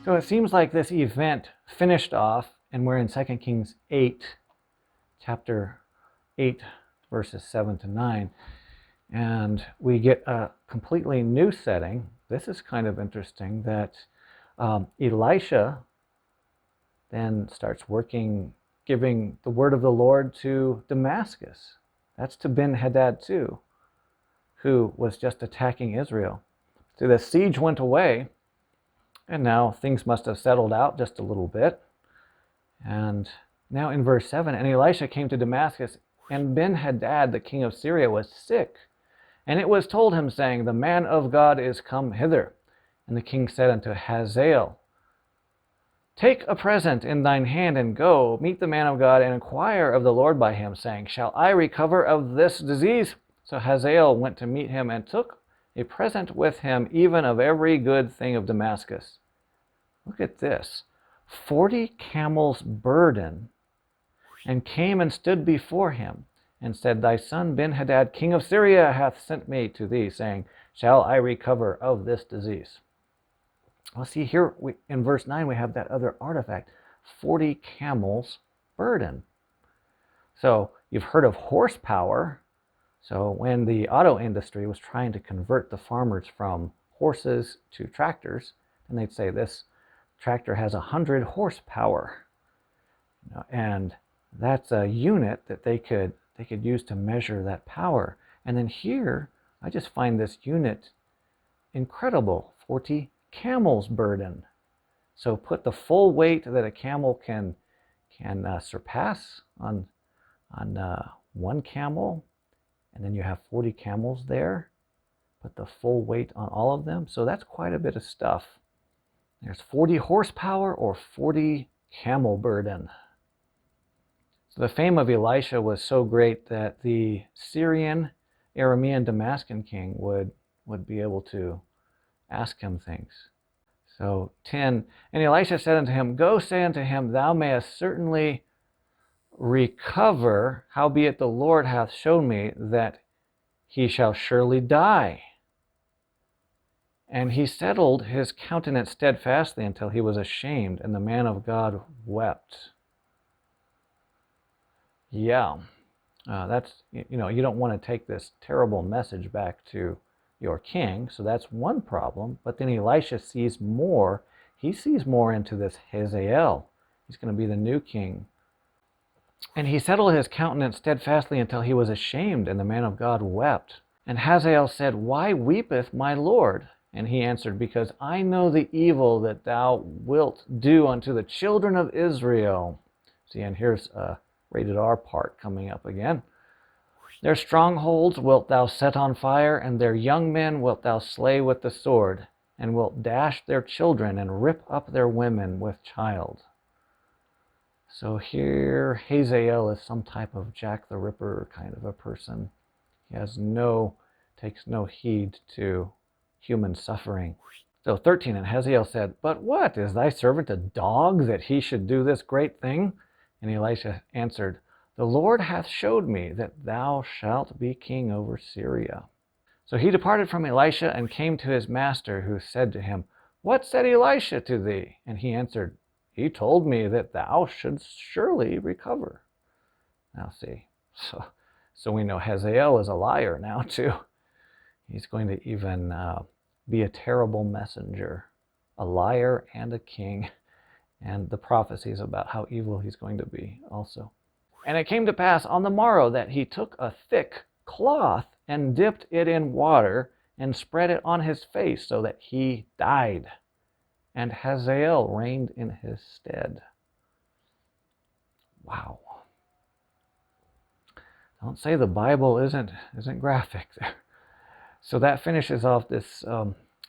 So it seems like this event finished off, and we're in 2 Kings 8, chapter 8, verses 7 to 9. And we get a completely new setting. This is kind of interesting that Elisha then starts working, giving the word of the Lord to Damascus. That's to Ben-Hadad too, who was just attacking Israel. So the siege went away, and now things must have settled out just a little bit. And now in verse 7, and Elisha came to Damascus, and Ben-Hadad, the king of Syria, was sick. And it was told him, saying, The man of God is come hither. And the king said unto Hazael, Take a present in thine hand, and go meet the man of God, and inquire of the Lord by him, saying, Shall I recover of this disease? So Hazael went to meet him, and took a present with him, even of every good thing of Damascus. Look at this, 40 camels' burden, and came and stood before him, and said, Thy son Ben-Hadad, king of Syria, hath sent me to thee, saying, Shall I recover of this disease? Well, see here in verse 9 we have that other artifact, 40 camels' burden. So you've heard of horsepower. So when the auto industry was trying to convert the farmers from horses to tractors, and they'd say this tractor has 100 horsepower. And that's a unit that they could use to measure that power. And then here, I just find this unit incredible, 40 camels' burden. So put the full weight that a camel can surpass on one camel, and then you have 40 camels there. Put the full weight on all of them. So that's quite a bit of stuff. There's 40 horsepower or 40 camel burden. So the fame of Elisha was so great that the Syrian, Aramean, Damascus king would be able to ask him things. So 10, and Elisha said unto him, Go say unto him, Thou mayest certainly recover, howbeit the Lord hath shown me that he shall surely die. And he settled his countenance steadfastly until he was ashamed, and the man of God wept. Yeah, that's, you don't want to take this terrible message back to your king, so that's one problem. But then Elisha sees more. He sees more into this Hazael. He's going to be the new king. And he settled his countenance steadfastly until he was ashamed, and the man of God wept. And Hazael said, Why weepeth my Lord? And he answered, Because I know the evil that thou wilt do unto the children of Israel. See, and here's a rated R part coming up again. Their strongholds wilt thou set on fire, and their young men wilt thou slay with the sword, and wilt dash their children, and rip up their women with child. So here Hazael is some type of Jack the Ripper kind of a person. He takes no heed to human suffering. So 13, and Hazael said, But what, is thy servant a dog that he should do this great thing? And Elisha answered, The Lord hath showed me that thou shalt be king over Syria. So he departed from Elisha and came to his master, who said to him, What said Elisha to thee? And he answered, He told me that thou shouldst surely recover. Now see, so we know Hazael is a liar now too. He's going to even be a terrible messenger, a liar and a king. And the prophecies about how evil he's going to be also. And it came to pass on the morrow that he took a thick cloth and dipped it in water and spread it on his face, so that he died. And Hazael reigned in his stead. Wow. Don't say the Bible isn't graphic there. So that finishes off this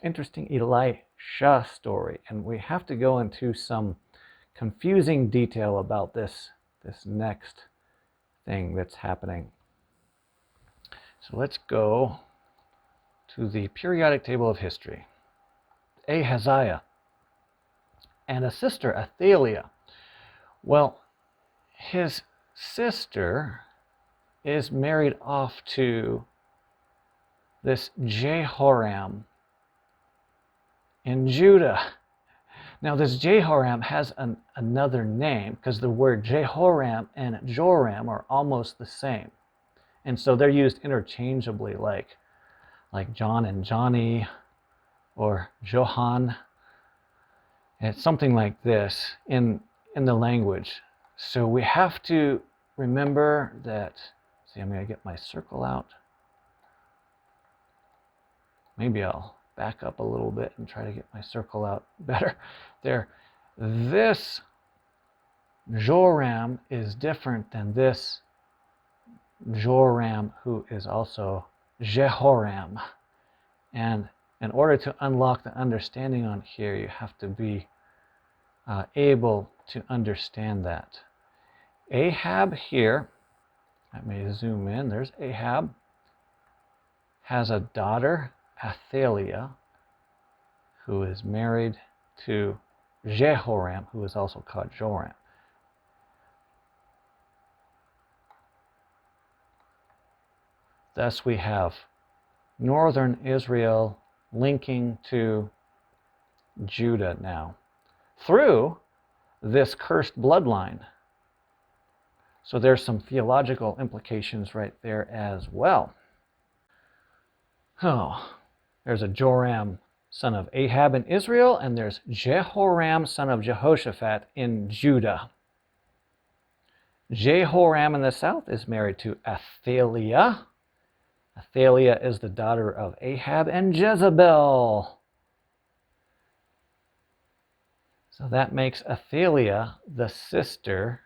interesting Elisha story. And we have to go into some confusing detail about this next thing that's happening. So let's go to the periodic table of history. Ahaziah and a sister, Athaliah. Well, his sister is married off to this Jehoram in Judah. Now this Jehoram has another name because the word Jehoram and Joram are almost the same. And so they're used interchangeably, like John and Johnny, or Johan. It's something like this in the language. So we have to remember that. See, I'm going to get my circle out. Maybe I'll back up a little bit and try to get my circle out better. There. This Joram is different than this Joram, who is also Jehoram. And in order to unlock the understanding on here, you have to be able to understand that. Ahab here, let me zoom in, there's Ahab, has a daughter, Athaliah, who is married to Jehoram, who is also called Joram. Thus we have northern Israel linking to Judah now through this cursed bloodline. So there's some theological implications right there as well. Oh, there's a Joram, son of Ahab in Israel, and there's Jehoram, son of Jehoshaphat in Judah. Jehoram in the south is married to Athaliah. Athaliah is the daughter of Ahab and Jezebel. So that makes Athaliah the sister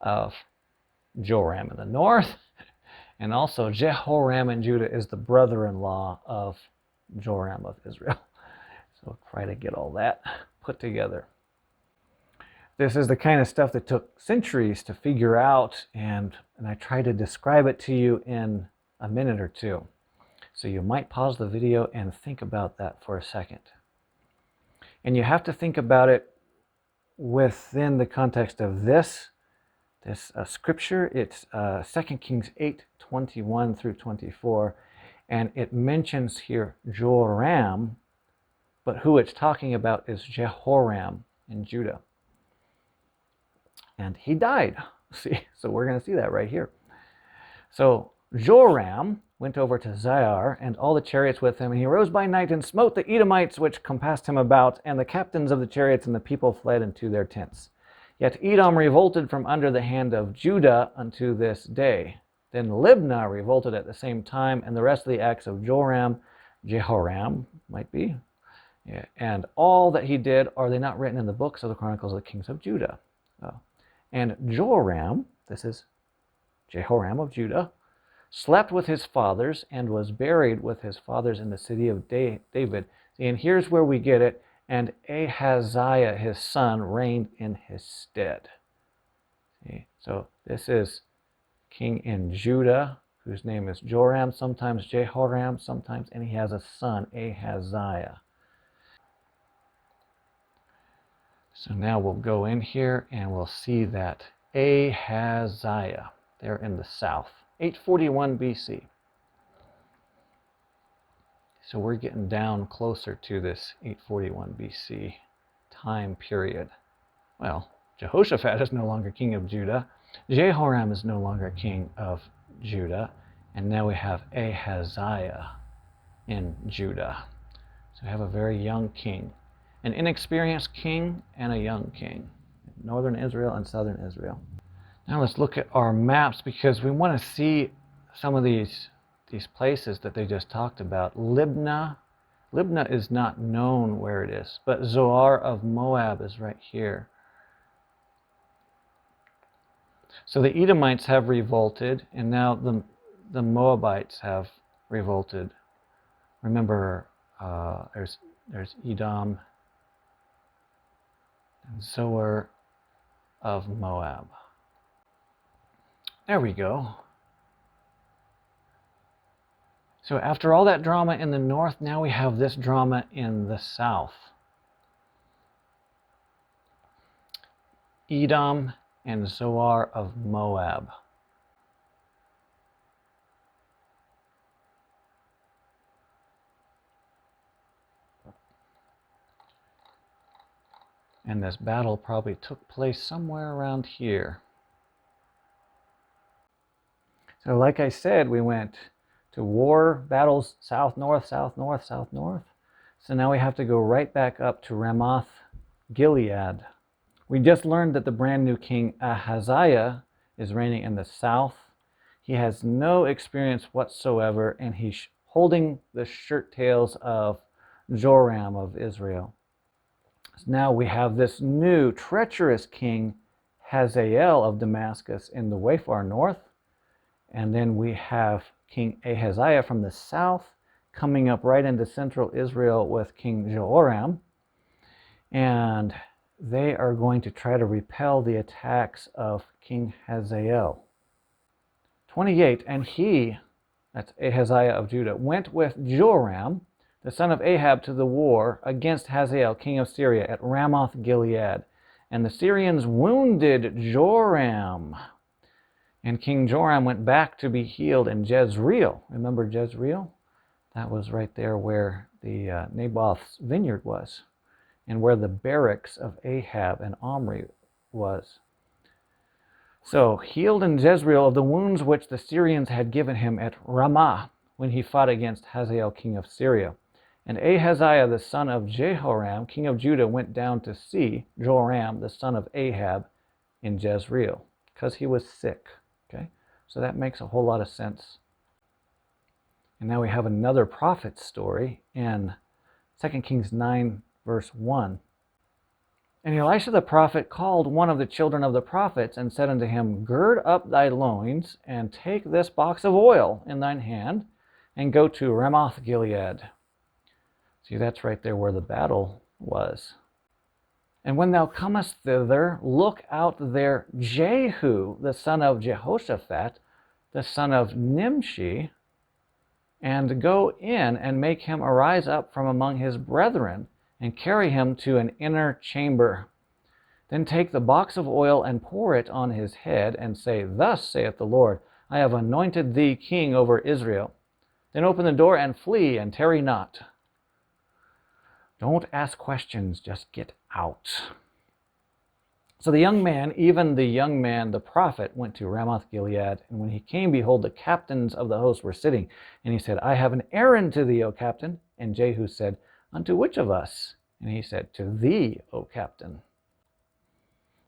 of Joram in the north. And also Jehoram in Judah is the brother-in-law of Joram of Israel. So try to get all that put together. This is the kind of stuff that took centuries to figure out, and I try to describe it to you in a minute or two. So you might pause the video and think about that for a second. And you have to think about it within the context of this scripture. It's 2 Kings 8:21 through 24, and it mentions here Joram, but who it's talking about is Jehoram in Judah. And he died. See, so we're going to see that right here. So Joram went over to Zair and all the chariots with him, and he rose by night and smote the Edomites which compassed him about, and the captains of the chariots, and the people fled into their tents. Yet Edom revolted from under the hand of Judah unto this day. Then Libnah revolted at the same time, and the rest of the acts of Joram, Jehoram, might be, and all that he did, are they not written in the books of the Chronicles of the Kings of Judah? And Joram, this is Jehoram of Judah, slept with his fathers and was buried with his fathers in the city of David. And here's where we get it. And Ahaziah, his son, reigned in his stead. See? So this is king in Judah, whose name is Joram, sometimes Jehoram, sometimes, and he has a son, Ahaziah. So now we'll go in here and we'll see that Ahaziah, there in the south, 841 BC. So we're getting down closer to this 841 BC time period. Well, Jehoshaphat is no longer king of Judah. Jehoram is no longer king of Judah. And now we have Ahaziah in Judah. So we have a very young king. An inexperienced king and a young king. Northern Israel and southern Israel. Now let's look at our maps because we want to see some of these places that they just talked about. Libnah is not known where it is, but Zoar of Moab is right here. So the Edomites have revolted, and now the Moabites have revolted. Remember, there's Edom and Zoar of Moab. There we go. So after all that drama in the north, now we have this drama in the south. Edom and Zoar of Moab. And this battle probably took place somewhere around here. So like I said, we went to war, battles, south, north, south, north, south, north. So now we have to go right back up to Ramoth Gilead. We just learned that the brand new king Ahaziah is reigning in the south. He has no experience whatsoever, and he's holding the shirt tails of Joram of Israel. So now we have this new treacherous king Hazael of Damascus in the way far north. And then we have King Ahaziah from the south coming up right into central Israel with King Joram. And they are going to try to repel the attacks of King Hazael. 28, and he, that's Ahaziah of Judah, went with Joram, the son of Ahab, to the war against Hazael, king of Syria, at Ramoth Gilead. And the Syrians wounded Joram. And King Joram went back to be healed in Jezreel. Remember Jezreel? That was right there where the Naboth's vineyard was, and where the barracks of Ahab and Omri was. So, healed in Jezreel of the wounds which the Syrians had given him at Ramah when he fought against Hazael, king of Syria. And Ahaziah, the son of Jehoram, king of Judah, went down to see Joram, the son of Ahab, in Jezreel, because he was sick. Okay, so that makes a whole lot of sense. And now we have another prophet story in 2 Kings 9, verse 1. And Elisha the prophet called one of the children of the prophets and said unto him, Gird up thy loins, and take this box of oil in thine hand, and go to Ramoth Gilead. See, that's right there where the battle was. And when thou comest thither, look out there Jehu, the son of Jehoshaphat, the son of Nimshi, and go in and make him arise up from among his brethren, and carry him to an inner chamber. Then take the box of oil and pour it on his head, and say, Thus saith the Lord, I have anointed thee king over Israel. Then open the door and flee, and tarry not. Don't ask questions, just get out. So the young man, even the young man, the prophet, went to Ramoth Gilead. And when he came, behold, the captains of the host were sitting. And he said, I have an errand to thee, O captain. And Jehu said, Unto which of us? And he said, To thee, O captain.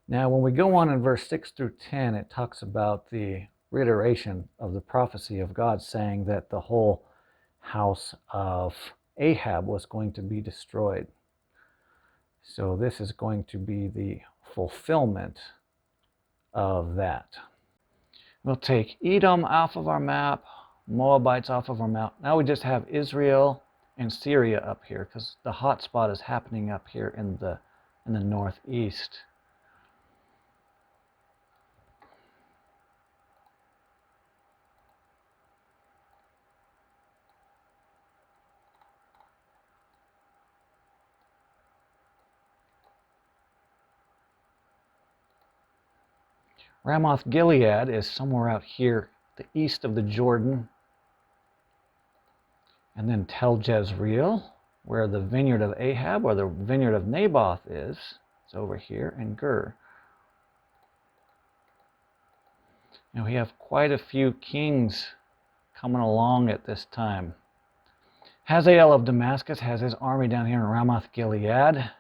Now, when we go on in verse 6 through 10, it talks about the reiteration of the prophecy of God, saying that the whole house of Ahab was going to be destroyed. So this is going to be the fulfillment of that. We'll take Edom off of our map, Moabites off of our map. Now we just have Israel and Syria up here, because the hot spot is happening up here in the northeast. Ramoth Gilead is somewhere out here, the east of the Jordan. And then Tel Jezreel, where the vineyard of Ahab or the vineyard of Naboth is. It's over here in Gur. Now we have quite a few kings coming along at this time. Hazael of Damascus has his army down here in Ramoth Gilead.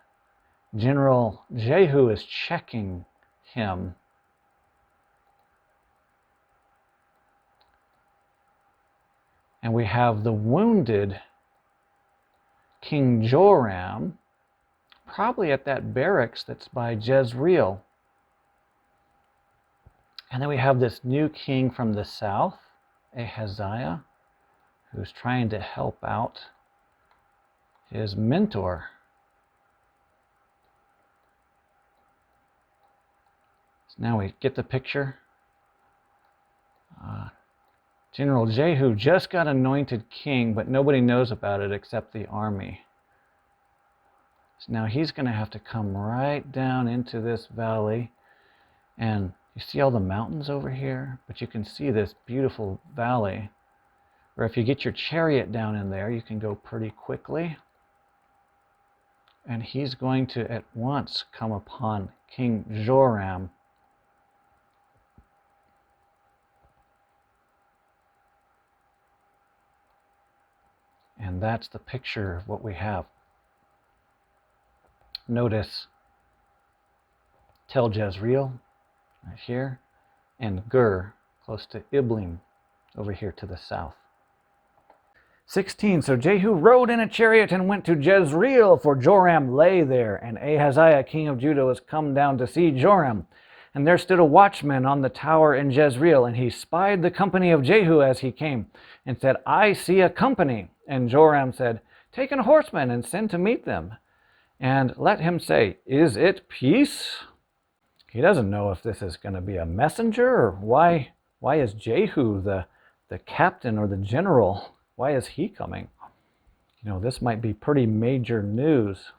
General Jehu is checking him. And we have the wounded King Joram, probably at that barracks that's by Jezreel. And then we have this new king from the south, Ahaziah, who's trying to help out his mentor. So now we get the picture. General Jehu just got anointed king, but nobody knows about it except the army. So now he's going to have to come right down into this valley. And you see all the mountains over here? But you can see this beautiful valley, where if you get your chariot down in there, you can go pretty quickly. and he's going to at once come upon King Joram. And that's the picture of what we have. Notice Tel Jezreel right here, and Gur close to Iblim over here to the south. 16. So Jehu rode in a chariot and went to Jezreel, for Joram lay there, and Ahaziah king of Judah was come down to see Joram. And there stood a watchman on the tower in Jezreel, and he spied the company of Jehu as he came, and said, I see a company. And Joram said, Take an horseman and send to meet them, and let him say, Is it peace? He doesn't know if this is going to be a messenger, or why is Jehu the captain or the general? Why is he coming? This might be pretty major news.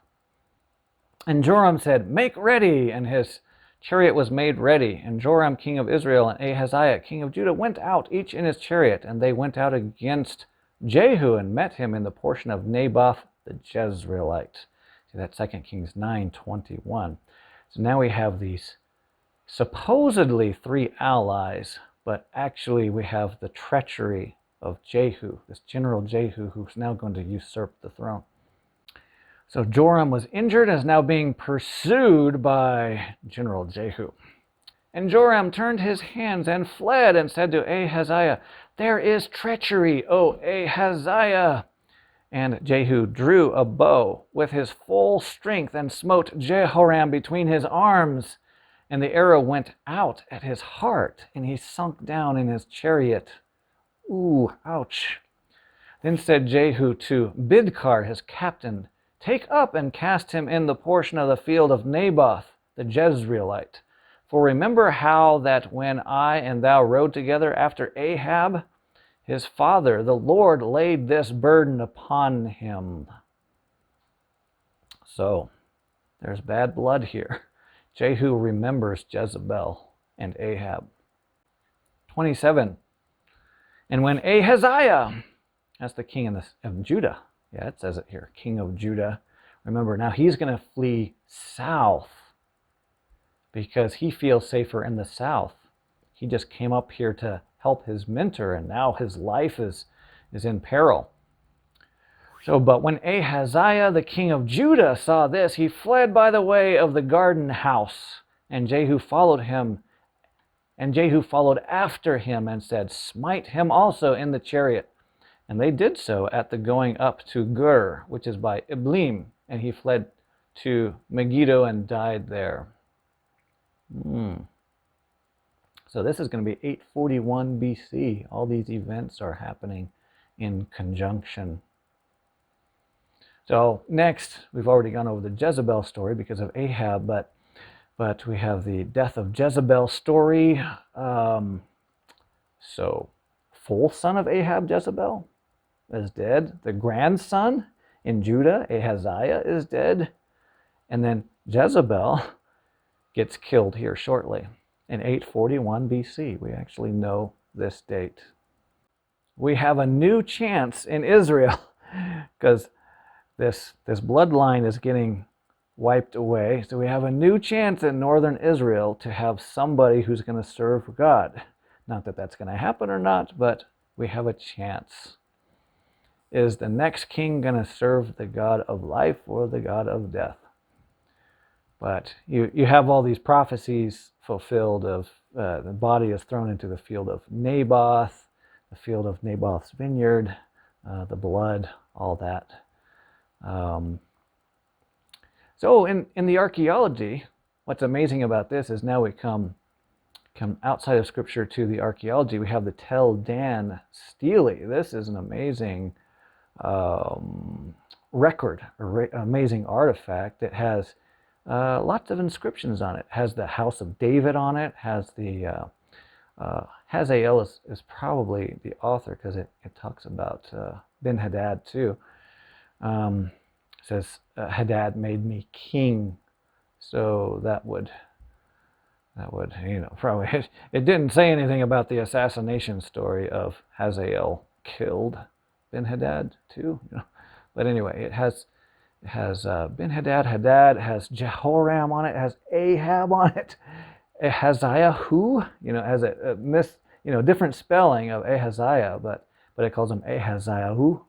And Joram said, Make ready, and his chariot was made ready. And Joram king of Israel and Ahaziah king of Judah went out, each in his chariot, and they went out against Jehu and met him in the portion of Naboth the Jezreelite. See, that's 2 Kings 9:21. So now we have these supposedly three allies, but actually we have the treachery of Jehu, this general Jehu, who's now going to usurp the throne. So Joram was injured and is now being pursued by General Jehu. And Joram turned his hands and fled and said to Ahaziah, There is treachery, O Ahaziah. And Jehu drew a bow with his full strength and smote Jehoram between his arms. And the arrow went out at his heart, and he sunk down in his chariot. Ooh, ouch. Then said Jehu to Bidkar, his captain, Take up and cast him in the portion of the field of Naboth the Jezreelite. For remember how that when I and thou rode together after Ahab, his father, the Lord laid this burden upon him. So, there's bad blood here. Jehu remembers Jezebel and Ahab. 27. And when Ahaziah, that's the king of Judah, yeah, it says it here, king of Judah. Remember, now he's going to flee south because he feels safer in the south. He just came up here to help his mentor, and now his life is in peril. So, but when Ahaziah, the king of Judah, saw this, he fled by the way of the garden house, and Jehu followed him. And Jehu followed after him and said, Smite him also in the chariot. And they did so at the going up to Gur, which is by Iblim, and he fled to Megiddo and died there. So this is going to be 841 BC. All these events are happening in conjunction. So next, we've already gone over the Jezebel story because of Ahab, but we have the death of Jezebel story. So, full son of Ahab, Jezebel, is dead. The grandson in Judah, Ahaziah, is dead. And then Jezebel gets killed here shortly in 841 BC. We actually know this date. We have a new chance in Israel because this bloodline is getting wiped away. So we have a new chance in northern Israel to have somebody who's going to serve God. Not that that's going to happen or not, but we have a chance. Is the next king going to serve the God of life or the God of death? But you have all these prophecies fulfilled of the body is thrown into the field of Naboth, the field of Naboth's vineyard, the blood, all that. So in the archaeology, what's amazing about this is now we come outside of Scripture to the archaeology. We have the Tel Dan stele. This is an amazing record, amazing artifact that has lots of inscriptions on it. It has the house of David on it, has the Hazael is probably the author because it talks about Ben-Hadad too. It says, Hadad made me king. So that would, probably, it didn't say anything about the assassination story of Hazael killed Ben-Hadad too. But anyway, it has It has Ben-Hadad, Hadad, it has Jehoram on it, it has Ahab on it. Ahaziah, who, it has a different spelling of Ahaziah, but it calls him Ahaziah, who.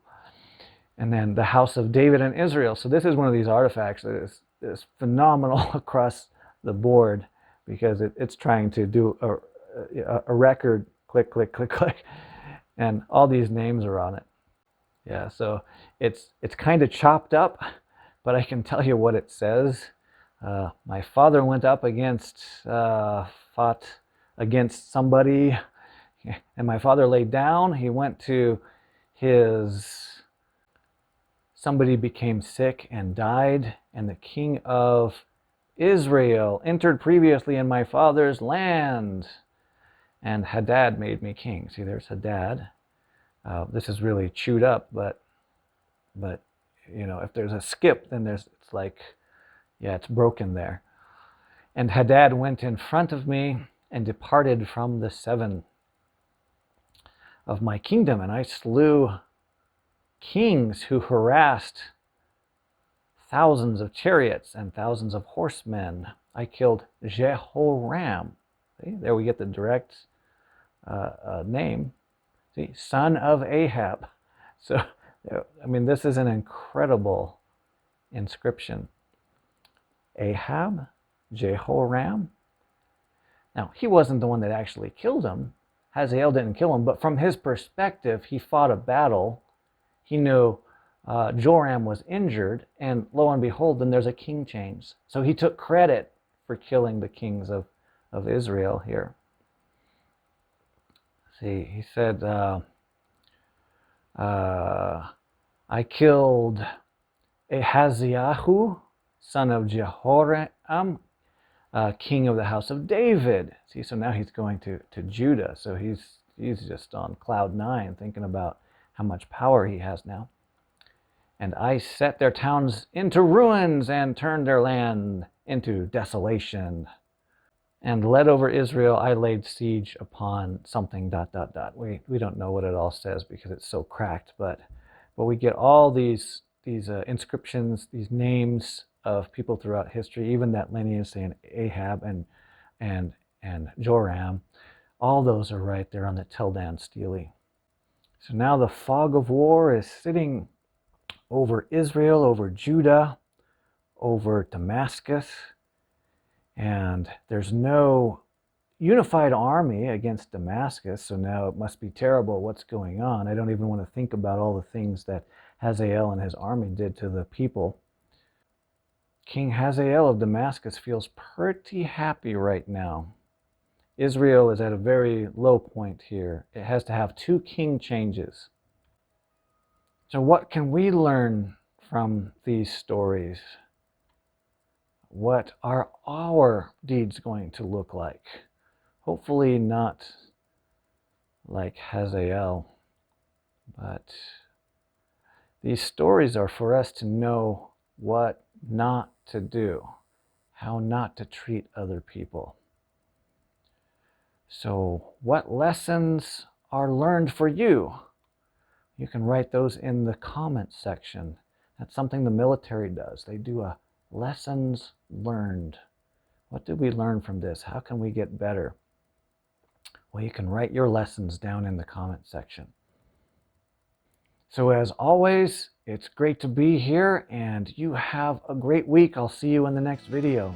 And then the house of David and Israel. So this is one of these artifacts that is phenomenal across the board, because it's trying to do a record, click, click, click, click, and all these names are on it. Yeah, so it's kind of chopped up, but I can tell you what it says. My father went up fought against somebody, and my father laid down. He went to somebody became sick and died, and the king of Israel entered previously in my father's land, and Hadad made me king. See, there's Hadad. This is really chewed up, but if there's a skip, then it's like, yeah, it's broken there. And Hadad went in front of me and departed from the 7 of my kingdom, and I slew kings who harassed thousands of chariots and thousands of horsemen. I killed Jehoram. See, there we get the direct name. See, son of Ahab. So, I mean, this is an incredible inscription. Ahab, Jehoram. Now, he wasn't the one that actually killed him. Hazael didn't kill him, but from his perspective, he fought a battle. He knew Joram was injured, and lo and behold, then there's a king change. So he took credit for killing the kings of Israel here. See, he said, I killed Ahaziah, son of Jehoram, king of the house of David. See, so now he's going to Judah. So he's just on cloud 9, thinking about how much power he has now. And I set their towns into ruins and turned their land into desolation. And led over Israel, I laid siege upon something, ... We don't know what it all says because it's so cracked, but we get all these inscriptions, these names of people throughout history, even that lineage saying Ahab and Joram. All those are right there on the Teldan stele. So now the fog of war is sitting over Israel, over Judah, over Damascus, and there's no unified army against Damascus, so now it must be terrible what's going on. I don't even want to think about all the things that Hazael and his army did to the people. King Hazael of Damascus feels pretty happy right now. Israel is at a very low point here. It has to have 2 king changes. So what can we learn from these stories? What are our deeds going to look like? Hopefully not like Hazael, but these stories are for us to know what not to do, how not to treat other people. So what lessons are learned for you? You can write those in the comments section. That's something the military does. They do a lessons learned. What did we learn from this? How can we get better? Well, you can write your lessons down in the comment section. So as always, it's great to be here, and you have a great week. I'll see you in the next video.